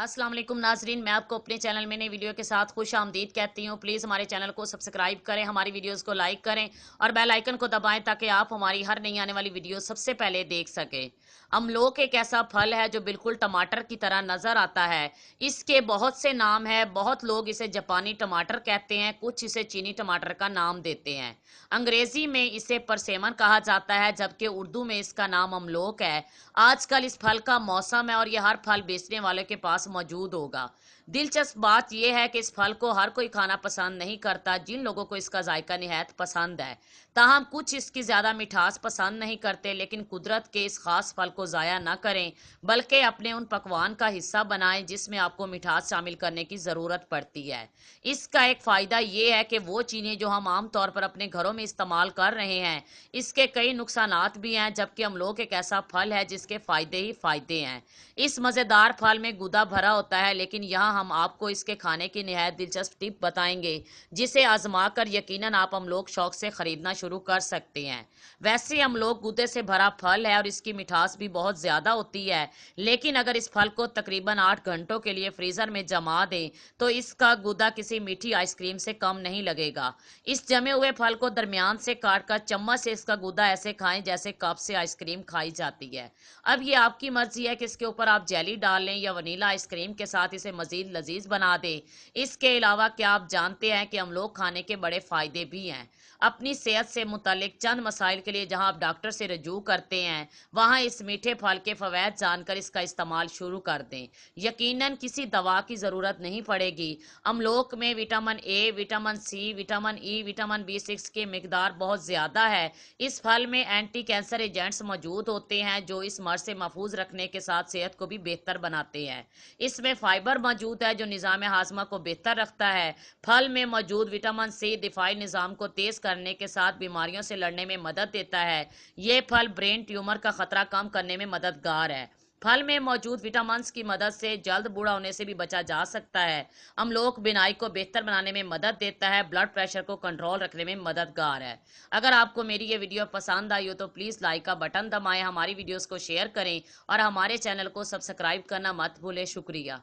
अस्सलाम वालेकुम नाजरीन, मैं आपको अपने चैनल में नई वीडियो के साथ खुश आमदीद कहती हूँ। प्लीज़ हमारे चैनल को सब्सक्राइब करें, हमारी वीडियोस को लाइक करें और बेल आइकन को दबाएं ताकि आप हमारी हर नई आने वाली वीडियो सबसे पहले देख सकें। अमलोक एक ऐसा फल है जो बिल्कुल टमाटर की तरह नज़र आता है। इसके बहुत से नाम हैं, बहुत लोग इसे जापानी टमाटर कहते हैं, कुछ इसे चीनी टमाटर का नाम देते हैं। अंग्रेज़ी में इसे परसेमन कहा जाता है, जबकि उर्दू में इसका नाम अमलोक है। आजकल इस फल का मौसम है और यह हर फल बेचने वाले के पास मौजूद होगा। दिलचस्प बात यह है कि इस फल को हर कोई खाना पसंद नहीं करता। जिन लोगों को इसका जायका निहायत पसंद है, ताहम कुछ इसकी ज़्यादा मिठास पसंद नहीं करते। लेकिन कुदरत के इस खास फल को ज़ाया ना करें, बल्कि अपने उन पकवान का हिस्सा बनाएं जिसमें आपको मिठास शामिल करने की ज़रूरत पड़ती है। इसका एक फ़ायदा ये है कि वो चीज़ें जो हम आम तौर पर अपने घरों में इस्तेमाल कर रहे हैं, इसके कई नुकसानात भी हैं, जबकि अमलोक एक ऐसा फल है जिसके फ़ायदे ही फ़ायदे हैं। इस मज़ेदार फल में गुदा भरा होता है, लेकिन यहाँ हम आपको इसके खाने की निहायत दिलचस्प टिप बताएंगे, जिसे आजमा कर यकीनन आप अमलोक शौक से खरीदना शुरू कर सकते हैं। वैसे अमलोक गुदे से भरा फल है और इसकी मिठास भी बहुत ज़्यादा होती है, लेकिन अगर इस फल को तकरीबन 8 घंटों के लिए फ्रीज़र में जमा दें तो इसका गुदा किसी मीठी आइसक्रीम से कम नहीं लगेगा। इस जमे हुए फल को दरमियान से काट कर चम्मच से इसका गुदा ऐसे खाएं जैसे कप से आइसक्रीम खाई जाती है। अब ये आपकी मर्जी है कि इसके ऊपर आप जेली डाल लें या वनीला आइसक्रीम के साथ इसे मजीद लजीज बना दें। इसके अलावा क्या आप जानते हैं कि अमलोक खाने के बड़े फायदे भी हैं। अपनी सेहत से मुतालिक चंद मसाइल के लिए जहां आप डॉक्टर से रजू करते हैं, वहां इस मीठे फल के फवैद जानकर इसका इस्तेमाल शुरू कर दें। यकीनन किसी दवा की ज़रूरत नहीं पड़ेगी। अमलोक में vitamin A, vitamin C, vitamin E, vitamin B6 की मिकदार बहुत ज़्यादा है। इस फल में एंटी कैंसर एजेंट्स मौजूद होते हैं जो इस मर्ज से महफूज रखने के साथ सेहत को भी बेहतर बनाते हैं। इसमें फाइबर मौजूद है जो निज़ाम हाजमा को बेहतर रखता है। फल में मौजूद विटामिन सी दिफाई निज़ाम को तेज़ करने के साथ बीमारियों से लड़ने में मदद देता है। ये फल ब्रेन ट्यूमर का खतरा कम करने में मददगार है। फल में मौजूद विटामिन की मदद से जल्द बूढ़ा होने से भी बचा जा सकता है। अमलोक बिनाई को बेहतर बनाने में मदद देता है, ब्लड प्रेशर को कंट्रोल रखने में मददगार है। अगर आपको मेरी ये वीडियो पसंद आई हो तो प्लीज़ लाइक का बटन दबाएं, हमारी वीडियोस को शेयर करें और हमारे चैनल को सब्सक्राइब करना मत भूलें। शुक्रिया।